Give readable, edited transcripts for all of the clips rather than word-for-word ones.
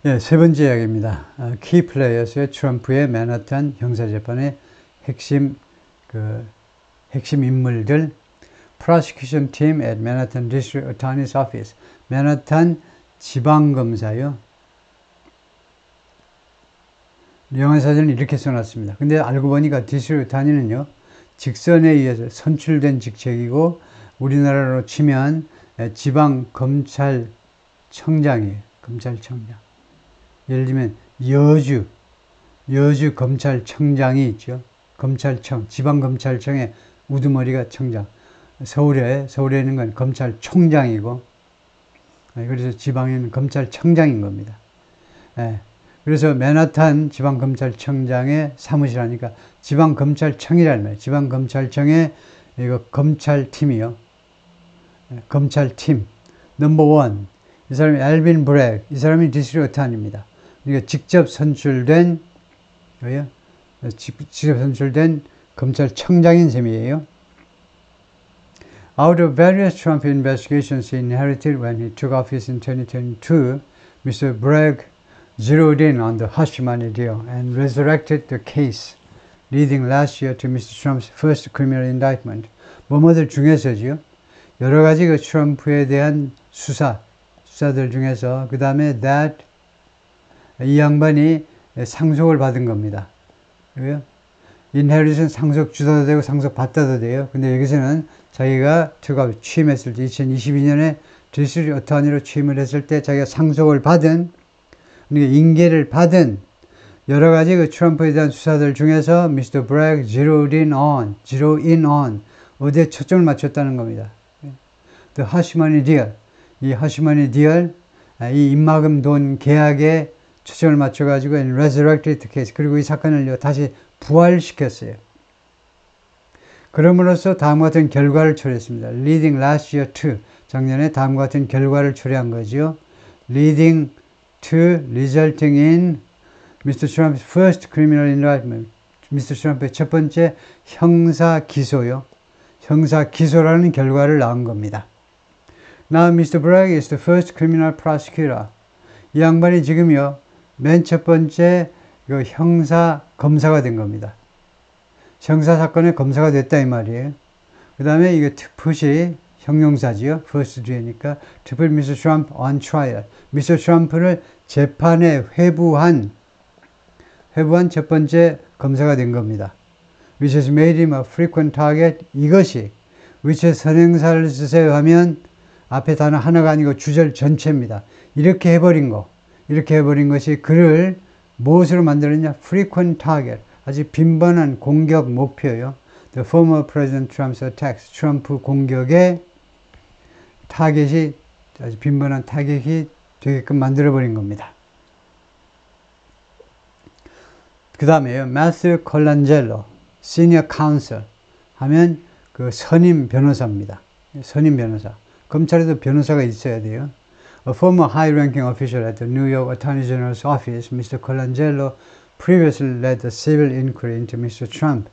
예, 세 번째 이야기입니다. 키 플레이어스의 트럼프의 맨하탄 형사재판의 핵심, 핵심 인물들, prosecution team at Manhattan District Attorney's Office. 맨하탄 지방검사요. 영어사전은 이렇게 써놨습니다. 근데 알고 보니까 디스트릭트 어타니는요, 직선에 의해서 선출된 직책이고, 우리나라로 치면 지방검찰청장이에요. 검찰청장. 예를 들면 여주 검찰청장이 있죠. 검찰청, 지방검찰청의 우두머리가 청장. 서울에 있는 건 검찰총장이고, 그래서 지방에는 검찰청장인 겁니다. 그래서 맨하탄 지방검찰청장의 사무실 하니까 지방검찰청이라는 말이에요. 지방검찰청의 이거 검찰팀이요. 검찰팀. 넘버 원. 이 사람이 엘빈 브렉. 이 사람이 디스트릭트 어타니입니다. 그러니까 직접 선출된 검찰청장인 셈이에요. Out of various Trump investigations he inherited when he took office in 2022, Mr. Bragg zeroed in on the hush money deal and resurrected the case, leading last year to Mr. Trump's first criminal indictment. 뭐뭐들 중에서지요. 여러 가지 그 트럼프에 대한 수사들 중에서 그 다음에 that 이 양반이 상속을 받은 겁니다. 왜요? 인헤리션 상속 주다도 되고 상속 받다도 돼요. 근데 여기서는 자기가 취임했을 때 2022년에 디스트릭트 어터니로 취임을 했을 때 자기가 상속을 받은, 그러니까 인계를 받은 여러 가지 그 트럼프에 대한 수사들 중에서 Mr. Bragg zero in on 어디에 초점을 맞췄다는 겁니다. The hush money deal, 이 hush money deal, 이 입막음 돈 계약에 초점을 맞춰가지고 resurrected case, 그리고 이 사건을 다시 부활시켰어요. 그럼으로써 다음과 같은 결과를 초래했습니다. Leading last year to, 작년에 다음과 같은 결과를 초래한 거죠. Leading to, resulting in Mr. Trump's first criminal indictment. Mr. Trump의 첫 번째 형사 기소요. 형사 기소라는 결과를 낳은 겁니다. Now Mr. Bragg is the first criminal prosecutor. 이 양반이 지금요, 맨 첫 번째 그 형사 검사가 된 겁니다. 형사 사건의 검사가 됐다 이 말이에요. 그 다음에 이게 특푸시 형용사지요. first 뒤에니까 to put Mr. Trump on trial. Mr. Trump를 재판에 회부한 첫 번째 검사가 된 겁니다. Which has made him a frequent target. 이것이 which 선행사를 쓰세요 하면 앞에 단어 하나가 아니고 주절 전체입니다. 이렇게 해버린 것이 그를 무엇으로 만들었냐? frequent target. 아주 빈번한 공격 목표요. The former President Trump's attacks. 트럼프 공격의 타겟이, 아주 빈번한 타겟이 되게끔 만들어버린 겁니다. 그 다음에요. Matthew Colangelo, Senior Counsel 하면 그 선임 변호사입니다. 선임 변호사. 검찰에도 변호사가 있어야 돼요. A former high-ranking official at the New York Attorney General's office, Mr. Colangelo previously led the civil inquiry into Mr. Trump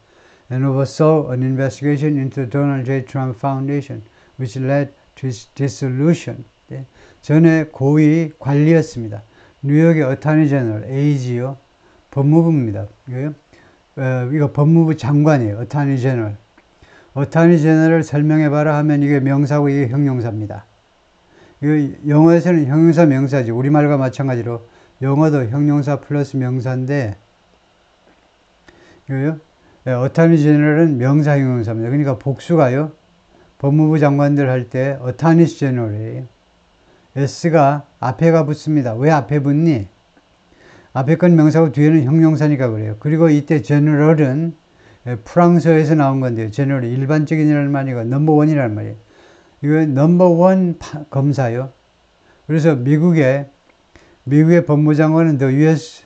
and oversaw an investigation into the Donald J. Trump Foundation, which led to his dissolution. 네. 전에 고위 관리였습니다. 뉴욕의 어타니 제너럴, AG요. 법무부입니다. 이거 법무부 장관이에요. 어타니 제너럴. 어타니 제너럴 설명해봐라 하면 이게 명사고 이게 형용사입니다. 이거 영어에서는 형용사 명사지. 우리말과 마찬가지로 영어도 형용사 플러스 명사인데, 이거요? 어타니 제너럴은 명사 형용사입니다. 그러니까 복수가요. 법무부 장관들 할 때 어타니스 제너럴이에요. S가 앞에가 붙습니다. 왜 앞에 붙니? 앞에 건 명사고 뒤에는 형용사니까 그래요. 그리고 이때 제너럴은 프랑스어에서 나온 건데요. 제너럴 일반적인이라는 말이고 넘버원이라는 말이에요. 이거 넘버원 검사요. 그래서 미국의 법무장관은 the US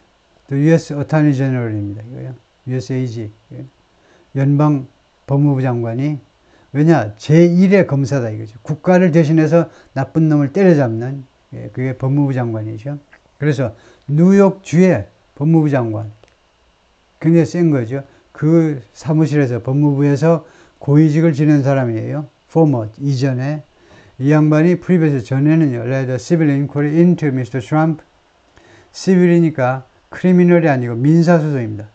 Attorney General입니다. 이거요. USAG. 연방 법무부 장관이. 왜냐? 제1의 검사다 이거죠. 국가를 대신해서 나쁜 놈을 때려잡는, 그게 법무부 장관이죠. 그래서 뉴욕주의 법무부 장관. 굉장히 센 거죠. 그 사무실에서, 법무부에서 고위직을 지낸 사람이에요. former, 이전에. 이 양반이 previous, 전에는요, led a civil inquiry into Mr. Trump. 시빌이니까 크리미널이 아니고 민사소송입니다.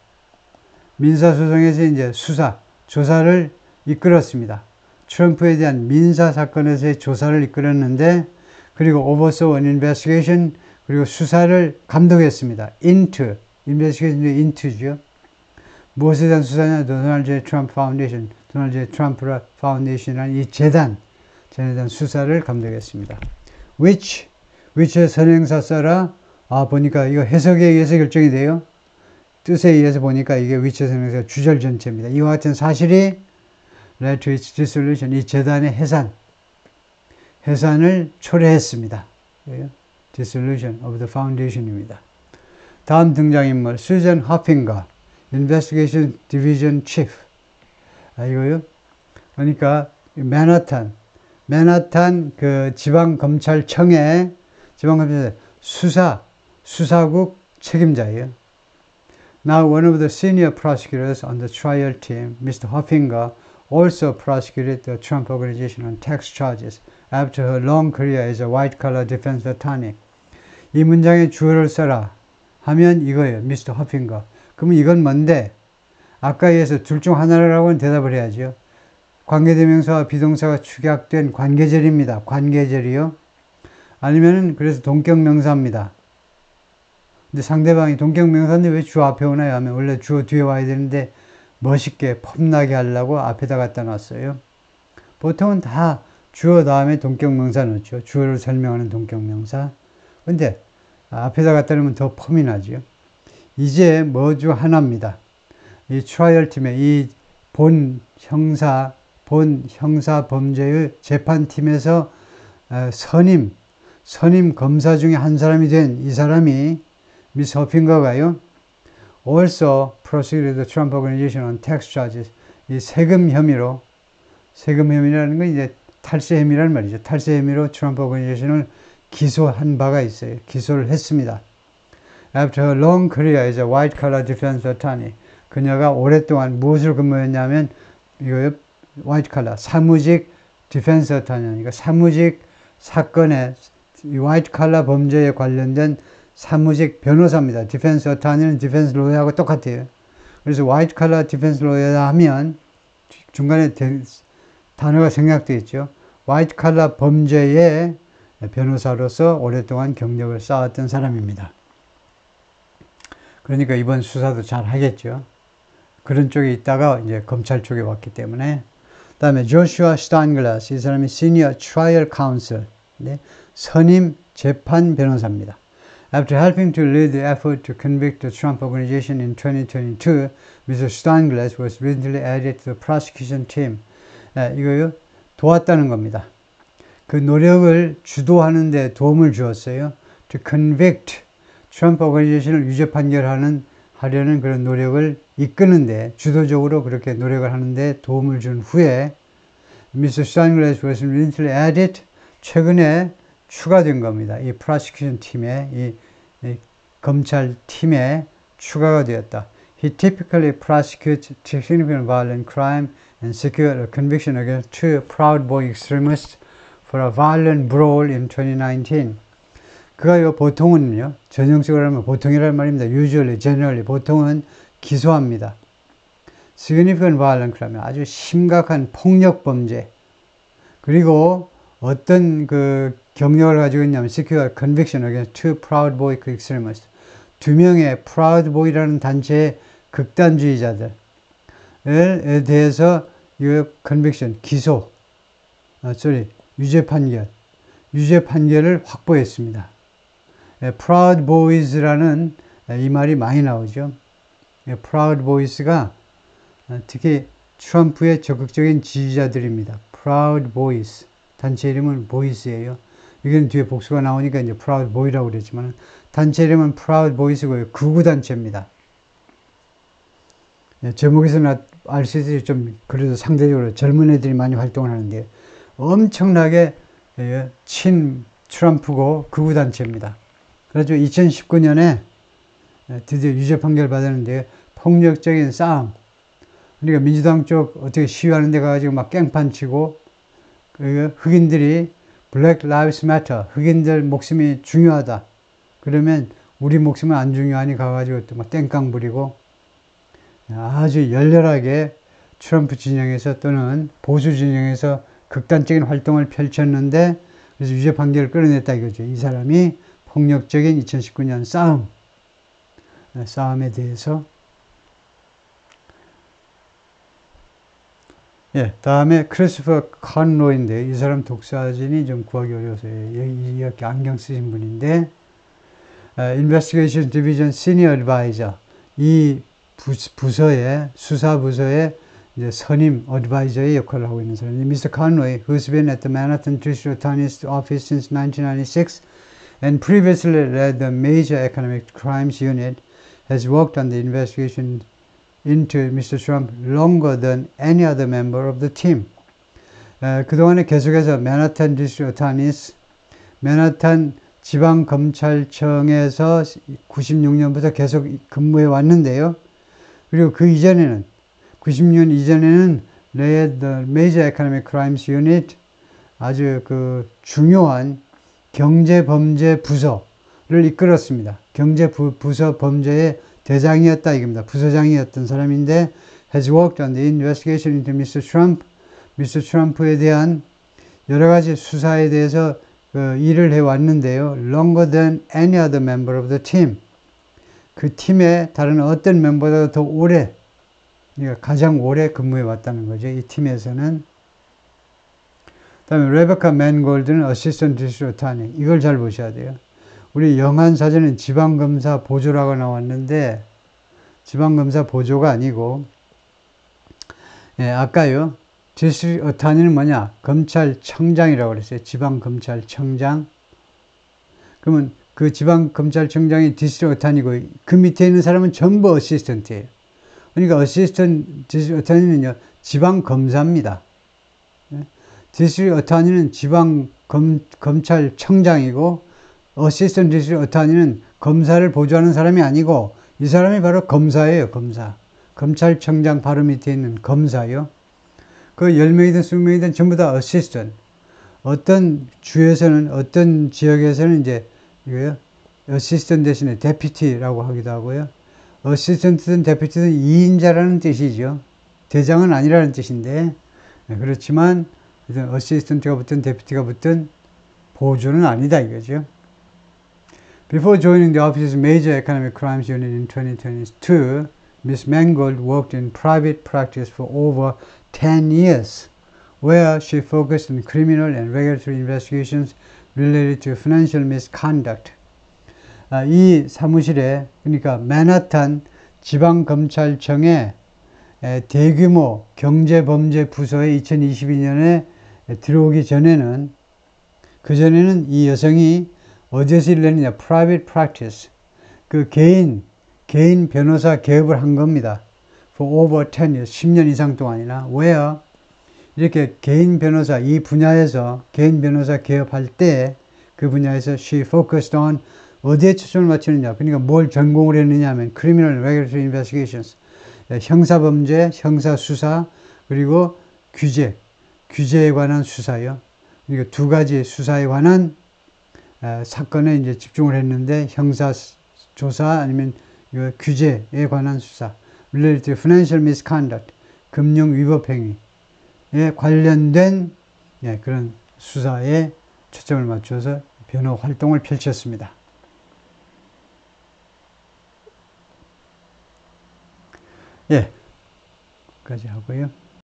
민사소송에서 이제 수사, 조사를 이끌었습니다. 트럼프에 대한 민사사건에서의 조사를 이끌었는데, 그리고 oversaw an investigation, 그리고 수사를 감독했습니다. investigation의 into죠. 무엇에 대한 수사냐? 도널드 J. 트럼프 파운데이션, 도널드 J. 트럼프 파운데이션이라는 이 재단에 대한 수사를 감독했습니다. which의 선행사 써라. 보니까 이거 해석에 의해서 결정이 돼요. 뜻에 의해서 보니까 이게 which의 선행사 주절 전체입니다. 이와 같은 사실이 led to its dissolution, 이 재단의 해산을 초래했습니다. Dissolution of the Foundation입니다. 다음 등장인물 수잔 허핑거, Investigation Division Chief. 이거요. 그러니까 맨하탄 그 지방검찰청의 수사국 책임자예요. Now one of the senior prosecutors on the trial team, Mr. Hoffinger, also prosecuted the Trump Organization on tax charges after her long career as a white-collar defense attorney. 이 문장에 주어를 써라 하면 이거예요. Mr. Hoffinger. 그러면 이건 뭔데? 아까 이어서 둘 중 하나라고는 대답을 해야죠. 관계대명사와 비동사가 축약된 관계절입니다. 관계절이요. 아니면은 그래서 동격명사입니다. 근데 상대방이 동격명사인데 왜 주어 앞에 오나요? 하면 원래 주어 뒤에 와야 되는데 멋있게 폼나게 하려고 앞에다 갖다 놨어요. 보통은 다 주어 다음에 동격명사 넣죠. 주어를 설명하는 동격명사. 근데 앞에다 갖다 놓으면 더 폼이 나죠. 이제 뭐 중 하나입니다. 이 트라이얼 팀의 이 본 형사 범죄의 재판팀에서 선임 검사 중에 한 사람이 된 이 사람이 미스 허핑거가요. Also prosecuted the Trump Organization on tax charges. 이 세금 혐의라는 건 이제 탈세 혐의라는 말이죠. 탈세 혐의로 트럼프 오거니제이션을 기소한 바가 있어요. 기소를 했습니다. After her long career as a white-collar defense attorney. 그녀가 오랫동안 무엇을 근무했냐면 이거요. white-collar, 사무직 디펜스 attorney니까 사무직 사건에 white-collar 범죄에 관련된 사무직 변호사입니다. 디펜스 attorney는 디펜스 로이어하고 똑같아요. 그래서 white-collar 디펜스 로이어 하면 중간에 단어가 생략되어 있죠. white-collar 범죄의 변호사로서 오랫동안 경력을 쌓았던 사람입니다. 그러니까 이번 수사도 잘 하겠죠. 그런 쪽에 있다가 이제 검찰 쪽에 왔기 때문에. 그 다음에 조슈아 스타인글라스, 이 사람이 시니어 트라이얼 카운슬, 선임 재판 변호사입니다. After helping to lead the effort to convict the Trump Organization in 2022, Mr. Steinglass was recently added to the prosecution team. 이거요, 도왔다는 겁니다. 그 노력을 주도하는 데 도움을 주었어요. To convict, 트럼프 오거니제이션을 유죄 판결하려는 그런 노력을 이끄는데, 주도적으로 그렇게 노력을 하는데 도움을 준 후에 Mr. Steinglass was recently added, 최근에 추가된 겁니다. 이 prosecution 팀에, 이 검찰팀에 추가가 되었다. He typically prosecutes significant violent crime and secured a conviction against two Proud Boy extremists for a violent brawl in 2019. 그가요, 보통은요, 전형적으로 하면 보통이라는 말입니다. usually, generally, 보통은 기소합니다. significant violent crime, 아주 심각한 폭력 범죄. 그리고 어떤 그 경력을 가지고 있냐면 secure conviction against two Proud Boy extremists. 두 명의 Proud Boy라는 단체의 극단주의자들에 대해서 이 conviction, 유죄 판결을 확보했습니다. Proud Boys라는 이 말이 많이 나오죠. Proud Boys가 특히 트럼프의 적극적인 지지자들입니다. Proud Boys. 단체 이름은 보이스예요. 이건 뒤에 복수가 나오니까 이제 Proud Boy라고 그랬지만 단체 이름은 Proud Boys고요. 극우단체입니다. 제목에서는 알 수 있듯이 좀 그래도 상대적으로 젊은 애들이 많이 활동을 하는데 엄청나게 친 트럼프고 극우단체입니다. 그래서 2019년에 드디어 유죄 판결 받았는데 폭력적인 싸움. 그러니까 민주당 쪽 어떻게 시위하는 데 가가지고 막 깽판 치고 흑인들이 Black Lives Matter, 흑인들 목숨이 중요하다. 그러면 우리 목숨은 안 중요하니 가가지고 또 막 땡깡 부리고 아주 열렬하게 트럼프 진영에서 또는 보수 진영에서 극단적인 활동을 펼쳤는데 그래서 유죄 판결을 끌어냈다 이거죠. 이 사람이 폭력적인 2019년 싸움에 대해서. 예, 다음에 크리스토퍼 컨로이인데 이 사람 독사진이 좀 구하기 어려워서 이렇게 안경 쓰신 분인데 Investigation Division Senior Advisor 이 부서의 수사부서의 이제 선임 어드바이저의 역할을 하고 있는 사람이 Mr. Conway, who's been at the Manhattan District Attorney's Office since 1996 and previously led the Major Economic Crimes Unit, has worked on the investigation into Mr. Trump longer than any other member of the team. 그동안에 계속해서 맨하탄 디스트릭트 어타니스, 맨하탄 지방검찰청에서 96년부터 계속 근무해 왔는데요. 그리고 그 이전에는 96년 이전에는 The Major Economic Crimes Unit 아주 그 중요한 경제범죄 부서를 이끌었습니다. 경제부서 범죄의 대장이었다 이겁니다. 부서장이었던 사람인데 has worked on the investigation into Mr. Trump. Mr. Trump에 대한 여러 가지 수사에 대해서 일을 해왔는데요. Longer than any other member of the team. 그 팀의 다른 어떤 멤버보다 더 오래, 그러니까 가장 오래 근무해 왔다는 거죠. 이 팀에서는. 그 다음에 레베카 맨골드는 어시스턴트 디스트릭트 어타니. 이걸 잘 보셔야 돼요. 우리 영한사전은 지방검사 보조라고 나왔는데 지방검사 보조가 아니고 아까요. 디스트릭트 어타니는 뭐냐? 검찰청장이라고 그랬어요. 지방검찰청장. 그러면 그 지방검찰청장이 디스트릭트 어타니고 그 밑에 있는 사람은 전부 어시스턴트예요. 그러니까 어시스턴트 디스트릭트 어타니는요. 지방검사입니다. 디스트릭트 어타니는 지방검찰청장이고 어시스턴트 디스트릭트 어타니는 검사를 보조하는 사람이 아니고 이 사람이 바로 검사예요. 검사. 검찰청장 바로 밑에 있는 검사요. 그 10명이든 20명이든 전부 다 어시스턴트. 어떤 주에서는 어떤 지역에서는 이제 이거요. 어시스턴트 대신에 데피티라고 하기도 하고요. 어시스턴트든 데피티든 2인자라는 뜻이죠. 대장은 아니라는 뜻인데 그렇지만 어시스턴트가 붙든 데피티가 붙든 보조는 아니다 이거죠. Before joining the office's Major Economic Crimes Unit in 2022, Ms. Mangold worked in private practice for over 10 years, where she focused on criminal and regulatory investigations related to financial misconduct. 이 사무실에, 그러니까 맨하탄 지방검찰청의 대규모 경제범죄 부서에 2022년에 들어오기 전에는, 그전에는 이 여성이 어디에서 일을 했느냐, private practice, 그 개인 변호사 개업을 한 겁니다. For over 10 years, 10년 이상 동안이나, where 이렇게 개인 변호사, 이 분야에서 개인 변호사 개업할 때 그 분야에서 she focused on 어디에 초점을 맞추느냐, 그러니까 뭘 전공을 했느냐 하면 criminal and regulatory investigations, 형사범죄, 형사수사, 그리고 규제에 관한 수사요. 그러니까 두 가지 수사에 관한 사건에 이제 집중을 했는데 형사조사 아니면 규제에 관한 수사, related to financial misconduct, 금융 위법 행위에 관련된 그런 수사에 초점을 맞춰서 변호 활동을 펼쳤습니다. 여기까지 하고요.